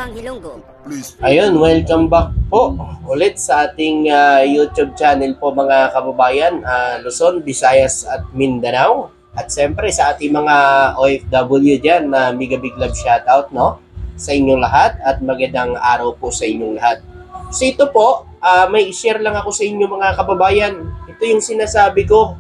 Bang Hilonggo. Ayun, welcome back po ulit sa ating YouTube channel po mga kababayan, Luzon, Visayas at Mindanao. At siyempre sa ating mga OFW dyan, mega big love shoutout no, sa inyong lahat at magandang araw po sa inyong lahat. So ito po, may share lang ako sa inyo mga kababayan. Ito yung sinasabi ko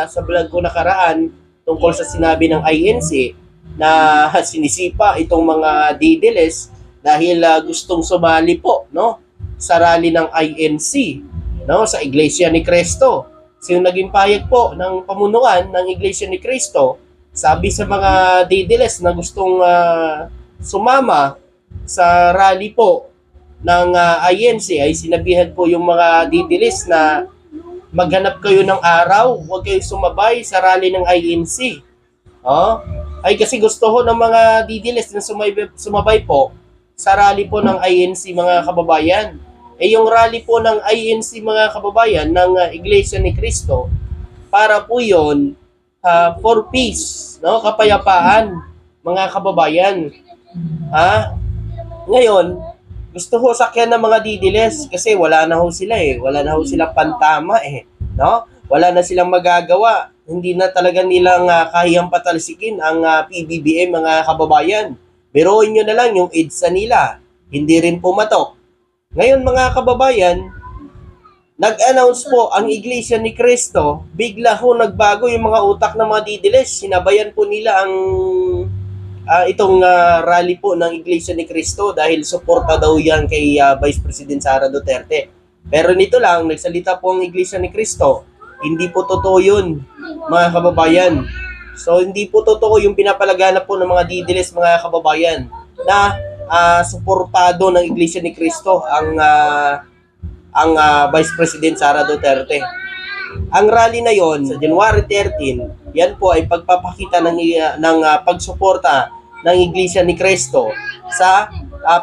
sa vlog ko nakaraan tungkol sa sinabi ng INC na sinisipa itong mga didiles dahil gustong sumali po no sa rally ng INC no sa Iglesia ni Cristo. So yung naging payag po ng pamunuan ng Iglesia ni Cristo, sabi sa mga didiles na gustong sumama sa rally po ng INC ay sinabihan po yung mga didiles na maghanap kayo ng araw, huwag kayong sumabay sa rally ng INC. Ay kasi gusto ho ng mga didiles na sumabay po sa rally po ng INC mga kababayan. Yung rally po ng INC mga kababayan ng Iglesia ni Cristo, para po yun for peace, no? Kapayapaan mga kababayan. Ngayon, gusto ho sakyan ng mga didiles kasi wala na ho sila wala na ho silang pantama no? Wala na silang magagawa. Hindi na talaga nilang kayang patalsikin ang PBBM mga kababayan. Biruin nyo na lang yung EDSA nila. Hindi rin pumatok. Ngayon mga kababayan, nag-announce po ang Iglesia ni Cristo, bigla ho nagbago yung mga utak ng mga didiles. Sinabayan po nila ang itong rally po ng Iglesia ni Cristo dahil suporta daw yan kay Vice President Sara Duterte. Pero nito lang, nagsalita po ang Iglesia ni Cristo. Hindi po totoo yun, mga kababayan. So, hindi po totoo yung pinapalaganap po ng mga didiles, mga kababayan, na suportado ng Iglesia ni Cristo ang Vice President Sara Duterte. Ang rally na yon sa January 13, yan po ay pagpapakita ng pagsuporta ng Iglesia ni Cristo sa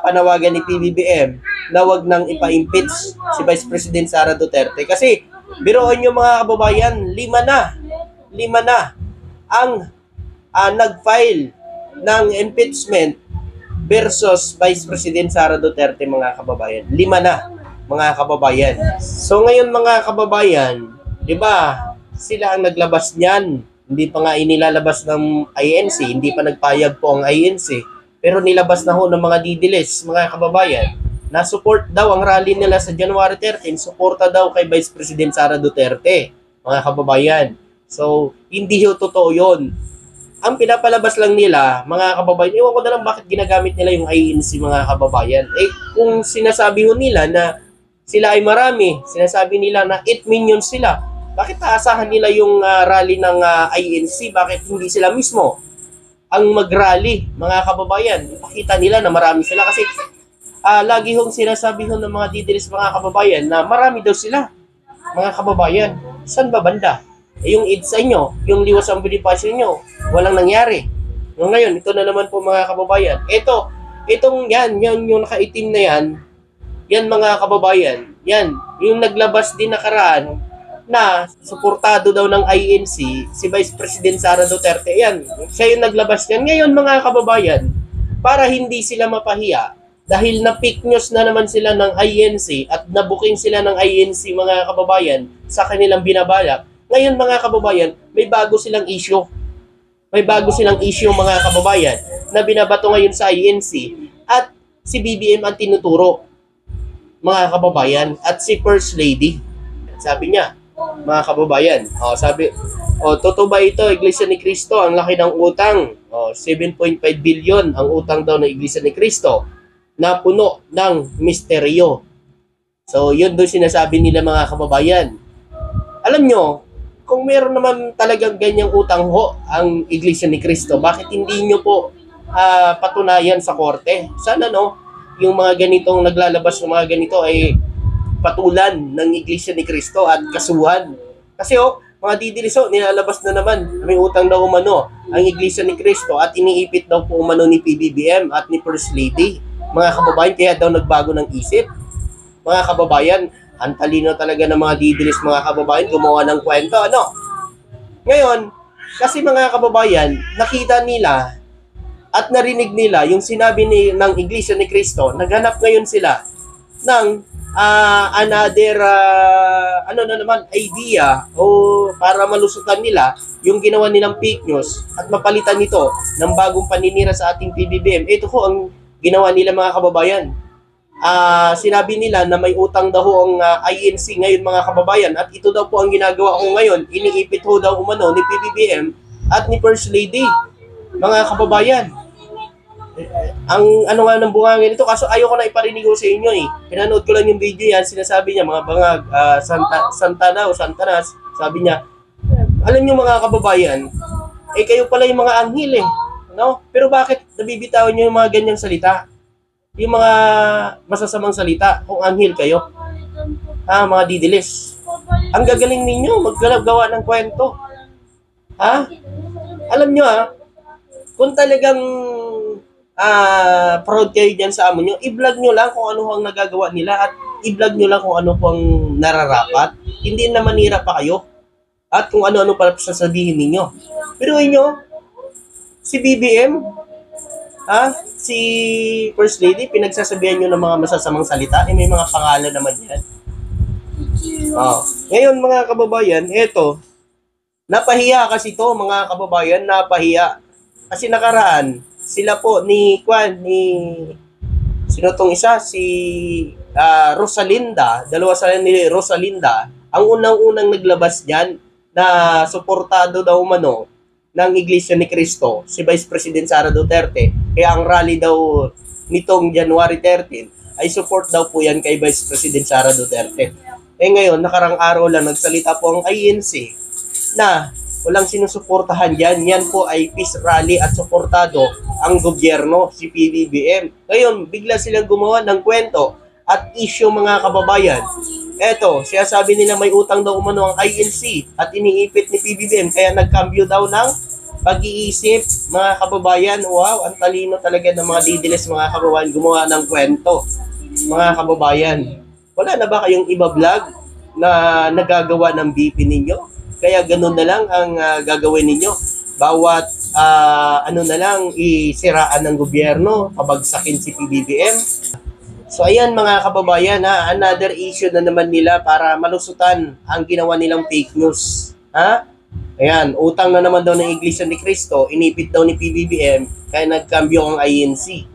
panawagan ni PBBM na wag nang ipa-impeach si Vice President Sara Duterte. Kasi biruin nyo mga kababayan, lima na ang nag-file ng impeachment versus Vice President Sara Duterte mga kababayan. 5 na mga kababayan. So ngayon mga kababayan, di ba sila ang naglabas niyan. Hindi pa nga inilalabas ng INC, hindi pa nagpayag po ang INC. Pero nilabas na ho ng mga didiles mga kababayan na support daw ang rally nila sa January 13, suporta daw kay Vice President Sara Duterte, mga kababayan. So, hindi ho totoo yun. Ang pinapalabas lang nila, mga kababayan, iwan ko na lang bakit ginagamit nila yung INC, mga kababayan. Kung sinasabi ho nila na sila ay marami, sinasabi nila na 8 millions sila, bakit aasahan nila yung rally ng INC? Bakit hindi sila mismo ang mag-rally, mga kababayan? Ipakita nila na marami sila kasi lagi hong sinasabi ng mga didilis mga kababayan na marami daw sila, mga kababayan. Saan ba banda? Yung EDSA nyo, yung liwas ang Bonifacio nyo, walang nangyari. Ngayon, ito na naman po mga kababayan. Itong yan yung nakaitim na yan mga kababayan. Yan, yung naglabas din nakaraan na suportado daw ng INC, si Vice President Sara Duterte. Yan, siya yung naglabas yan. Ngayon mga kababayan, para hindi sila mapahiya, dahil na-fake news na naman sila ng INC at nabuking sila ng INC mga kababayan sa kanilang binabalak. Ngayon mga kababayan, may bago silang issue. May bago silang issue mga kababayan na binabato ngayon sa INC at si BBM ang tinuturo mga kababayan at si First Lady. Sabi niya, mga kababayan, totoo ba ito, Iglesia ni Cristo, ang laki ng utang? 7.5 billion ang utang daw ng Iglesia ni Cristo na puno ng misteryo. So, yun doon sinasabi nila mga kababayan. Alam nyo, kung meron naman talagang ganyang utang ho ang Iglesia ni Cristo, bakit hindi nyo po patunayan sa korte? Sana no, yung mga ganitong naglalabas ng mga ganito ay patulan ng Iglesia ni Cristo at kasuhan. Kasi mga didilis nilalabas na naman, may utang daw umano ang Iglesia ni Cristo at iniipit daw po umano ni PBBM at ni First Lady. Mga kababayan, kaya daw nagbago ng isip. Mga kababayan, ang talino talaga ng mga didilis mga kababayan, gumawa ng kwento, Ngayon, kasi mga kababayan, nakita nila at narinig nila yung sinabi ng Iglesia ni Cristo, naghanap ngayon sila ng another idea o para malusutan nila yung ginawa nilang fake news at mapalitan nito ng bagong paninira sa ating PBBM. Ito ho ang ginawa nila mga kababayan. Sinabi nila na may utang daw ang INC ngayon mga kababayan at ito daw po ang ginagawa ko ngayon. Iniipit ho daw umano ni PBBM at ni First Lady mga kababayan. Ang ano nga ng bungangin ito, kaso ayoko na iparinig ko sa inyo eh. Pinanood ko lang yung video yan, sinasabi niya mga bangag, Santana o Santanas, sabi niya, alam niyo mga kababayan, kayo pala yung mga anghel eh. No? Pero bakit nabibitawan niyo yung mga ganyang salita? Yung mga masasamang salita, kung anghel kayo. Mga didilis. Ang gagaling ninyo, maggagawa ng kwento. Alam niyo kung talagang proud kayo dyan sa amo nyo, i-vlog nyo lang kung ano ang nagagawa nila at i-vlog nyo lang kung ano pang nararapat. Hindi na manira pa kayo at kung ano-ano pa sasabihin ninyo. Pero inyo, si BBM, si First Lady, pinagsasabihan nyo ng mga masasamang salita, may mga pangalan naman yan. Ngayon mga kababayan, eto, napahiya kasi to mga kababayan, napahiya. Kasi nakaraan, sila po sino tong isa? Si Rosalinda, dalawa sila ni Rosalinda, ang unang-unang naglabas diyan na suportado daw umano ng Iglesia ni Cristo, si Vice President Sara Duterte. Kaya ang rally daw nitong January 13 ay support daw po yan kay Vice President Sara Duterte. Ngayon, nakarang araw lang nagsalita po ang INC na walang sinusuportahan dyan. Yan po ay peace rally at suportado ang gobyerno, si PBBM. Ngayon, bigla silang gumawa ng kwento at issue mga kababayan. Eto, siya sabi nila may utang daw umano ang INC at iniipit ni PBBM kaya nagkambyo daw ng pag-iisip mga kababayan. Wow, ang talino talaga ng mga didiles mga kababayan gumawa ng kwento. Mga kababayan, wala na ba kayong iba-vlog na nagagawa ng BP ninyo? Kaya ganun na lang ang gagawin ninyo. Bawat na lang isiraan ng gobyerno, pabagsakin si PBBM. So ayan mga kababayan, another issue na naman nila para malusutan ang ginawa nilang fake news. Ayan, utang na naman daw ng Iglesia ni Cristo, inipit daw ni PBBM, kaya nagkambyo ang INC.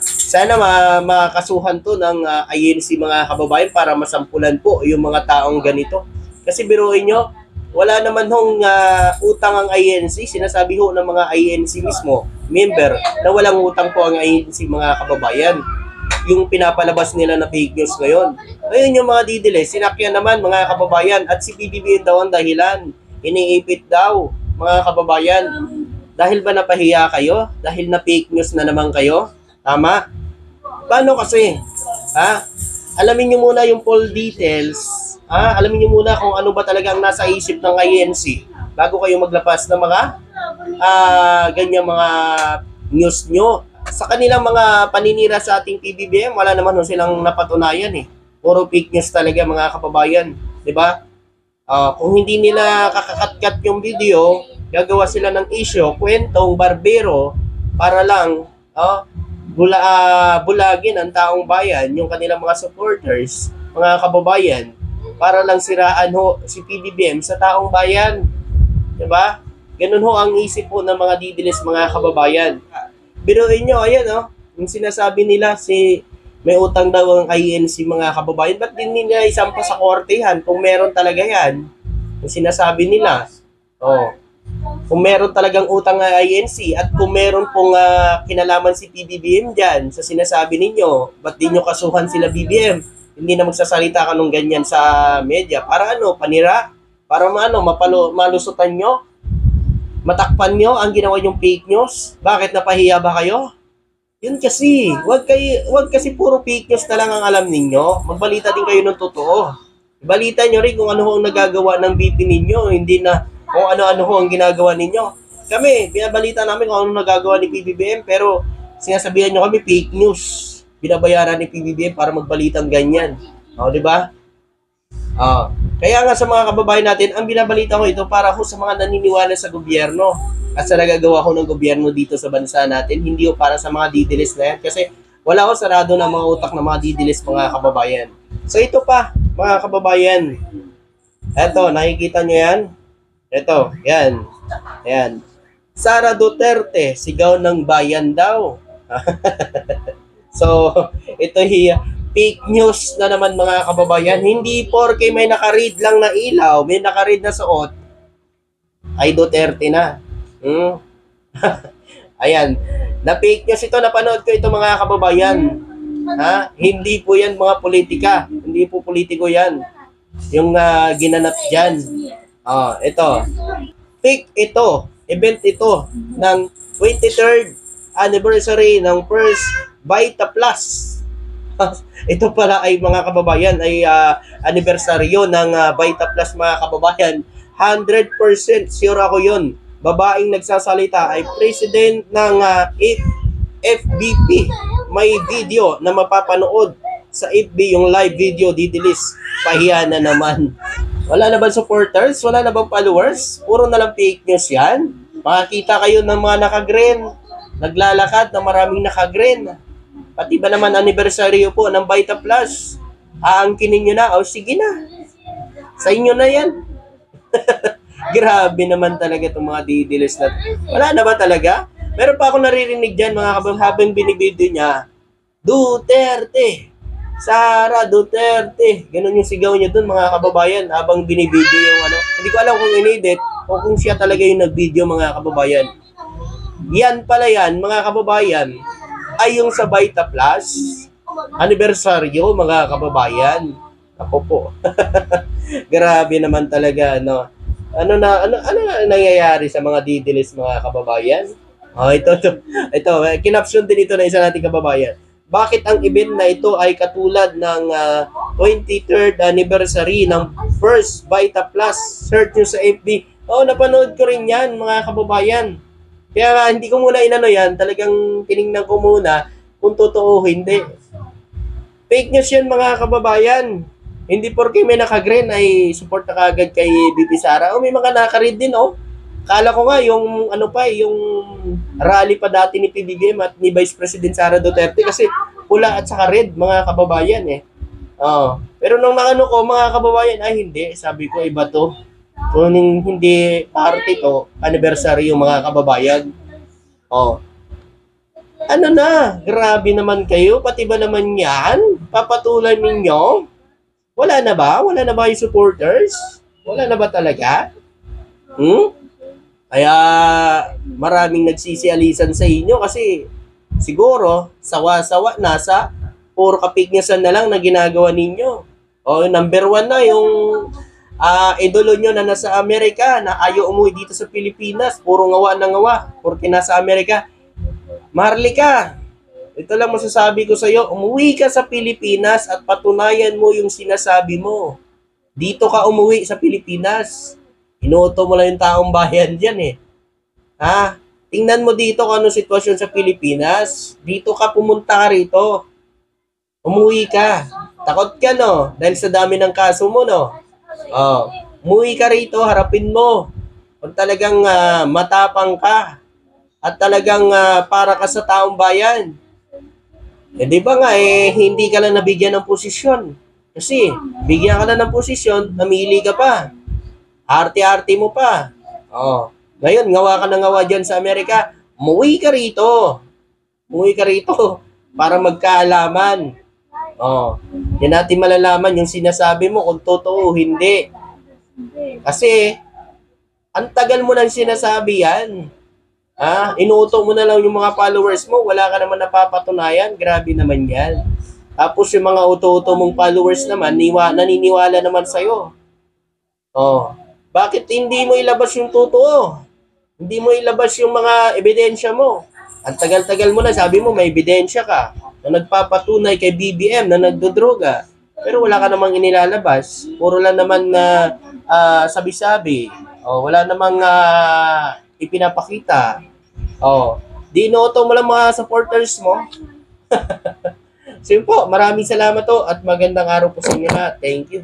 Sana makasuhan to ng INC mga kababayan para masampulan po yung mga taong ganito. Kasi biruin nyo, wala naman hong utang ang INC. Sinasabi ho ng mga INC mismo, member, na walang utang po ang INC mga kababayan. Yung pinapalabas nila na fake news ngayon. Ngayon yung mga didiles, sinakyan naman mga kababayan at si PBBM daw ang dahilan. Iniipit daw mga kababayan. Dahil ba napahiya kayo? Dahil na fake news na naman kayo? Tama? Paano kasi? Alamin nyo muna yung full details. Alamin niyo muna kung ano ba talagang nasa isip ng INC bago kayo maglapas ng mga ganyang mga news nyo. Sa kanilang mga paninira sa ating PBBM, wala naman silang napatunayan eh. Puro fake news talaga mga kababayan. Diba? Kung hindi nila kakakatkat yung video, gagawa sila ng issue, kwentong barbero para lang bulagin ang taong bayan, yung kanilang mga supporters, mga kababayan, para lang siraan ho si PBBM sa taong bayan. Diba? Ganun ho ang isip po ng mga didilis mga kababayan. Biruin nyo, ayan yung sinasabi nila may utang daw ang INC mga kababayan. Ba't din nila isampa sa kortehan kung meron talaga yan? Yung sinasabi nila. Kung meron talagang utang ang INC at kung meron pong kinalaman si PBBM dyan sa sinasabi ninyo, ba't di nyo kasuhan sila BBM? Hindi na magsasalita ka nung ganyan sa media. Para panira? Para malusutan nyo? Matakpan nyo ang ginawa yung fake news? Bakit napahiya ba kayo? Yun kasi, wag kasi puro fake news na lang ang alam ninyo. Magbalita din kayo ng totoo. Balita nyo rin kung ano ang nagagawa ng BP ninyo, hindi na kung ano-ano ang ginagawa ninyo. Kami, binabalita namin kung ano nagagawa ni PBBM, pero sinasabihan nyo kami fake news. Binabayaran ni PBBM para magbalitang ganyan. Di ba? Oh. Kaya nga sa mga kababayan natin, ang binabalita ko ito para ho sa mga naniniwala sa gobyerno at sa nagagawa ko ng gobyerno dito sa bansa natin, hindi ho para sa mga didilis na yan kasi wala ho sarado na mga utak ng mga didilis mga kababayan. So ito pa, mga kababayan. Eto, nakikita nyo yan? Ito, yan. Yan. Sara Duterte, sigaw ng bayan daw. So, ito fake news na naman mga kababayan. Hindi porke may nakaread lang na ilaw, may nakaread na suot, ay Duterte na. Ayan. Na fake news ito, napanood ko ito mga kababayan. Ha? Hindi po yan mga politika. Hindi po politiko yan. Yung ginanap dyan. Ito. Fake ito. Event ito ng 23rd anniversary ng first Vita Plus. Ito pala ay mga kababayan ay anibersaryo ng Vita Plus mga kababayan. 100% sure ako yun. Babaeng nagsasalita ay president ng FBP. May video na mapapanood sa FB yung live video didilis. Pahiya na naman. Wala na bang supporters? Wala na bang followers? Puro na lang fake news yan. Makakita kayo ng mga naka-green. Naglalakad na maraming naka-green. Pati ba naman anniversary po ng Vita Plus? Aangkinin nyo na? O sige na. Sa inyo na yan. Grabe naman talaga itong mga didilis na. Wala na ba talaga? Meron pa ako naririnig dyan mga kabang habang binibidyo niya. Duterte. Sara Duterte. Ganun yung sigaw niya dun mga kababayan habang binibidyo yung ano. Hindi ko alam kung inedit o kung siya talaga yung nag-video mga kababayan. Yan pala yan mga kababayan ay yung sa Vita Plus anibersaryo mga kababayan. Ako po. Grabe naman talaga no. Ano nangyayari sa mga didilis mga kababayan? Ito, kinapsyon din ito na isa nating kababayan. Bakit ang event na ito ay katulad ng 23rd anniversary ng first Vita Plus? Search nyo sa FB. Napanood ko rin yan mga kababayan. Kaya hindi ko muna inano yan, talagang tiningnan ko muna kung totoo o hindi. Fake news yan mga kababayan. Hindi porke may naka-green ay support na kagad kay BP Sara. May mga naka-red din Kala ko nga yung yung rally pa dati ni PBBM at ni Vice President Sara Duterte kasi pula at saka red mga kababayan Pero nung nakano ko mga kababayan ay hindi, sabi ko iba to. Kung hindi party to, anniversary yung mga kababayan. Ano na, grabe naman kayo, pati ba naman yan? Papatulan ninyo? Wala na ba? Wala na ba yung supporters? Wala na ba talaga? Kaya maraming nagsisialisan sa inyo kasi siguro sawa-sawa nasa puro kapignasan na lang na ginagawa ninyo. Number 1 na yung idolo nyo na nasa Amerika na ayaw umuwi dito sa Pilipinas. Puro ngawa na ngawa. Porque nasa Amerika. Marlika, ito lang masasabi ko sa iyo. Umuwi ka sa Pilipinas at patunayan mo yung sinasabi mo. Dito ka umuwi sa Pilipinas. Inuto mo lang yung taong bayan dyan Tingnan mo dito kung anong sitwasyon sa Pilipinas. Dito ka pumunta ka rito. Umuwi ka. Takot ka dahil sa dami ng kaso mo umuwi ka rito, harapin mo. Kung talagang matapang ka at talagang para ka sa taong bayan. Di ba nga hindi ka lang nabigyan ng posisyon. Kasi bigyan ka na ng posisyon, namili ka pa. Arte-arte mo pa. Ngayon, ngawa ka na ngawa dyan sa Amerika. Umuwi ka rito. Umuwi ka rito para magkaalaman. Yan natin malalaman yung sinasabi mo kung totoo o hindi. Kasi, ang tagal mo nang sinasabi yan. Inuuto mo na lang yung mga followers mo. Wala ka naman napapatunayan. Grabe naman yan. Tapos yung mga uto-uto mong followers naman, naniniwala naman sa'yo. Bakit hindi mo ilabas yung totoo? Hindi mo ilabas yung mga ebidensya mo. Ang tagal-tagal mo na, sabi mo may ebidensya ka na nagpapatunay kay BBM na nagdodroga. Pero wala ka namang inilalabas. Puro lang naman na sabi-sabi. Wala namang ipinapakita. Dinoto mo lang mga supporters mo. So yun po, maraming salamat at magandang araw po sa inyo lahat. Thank you.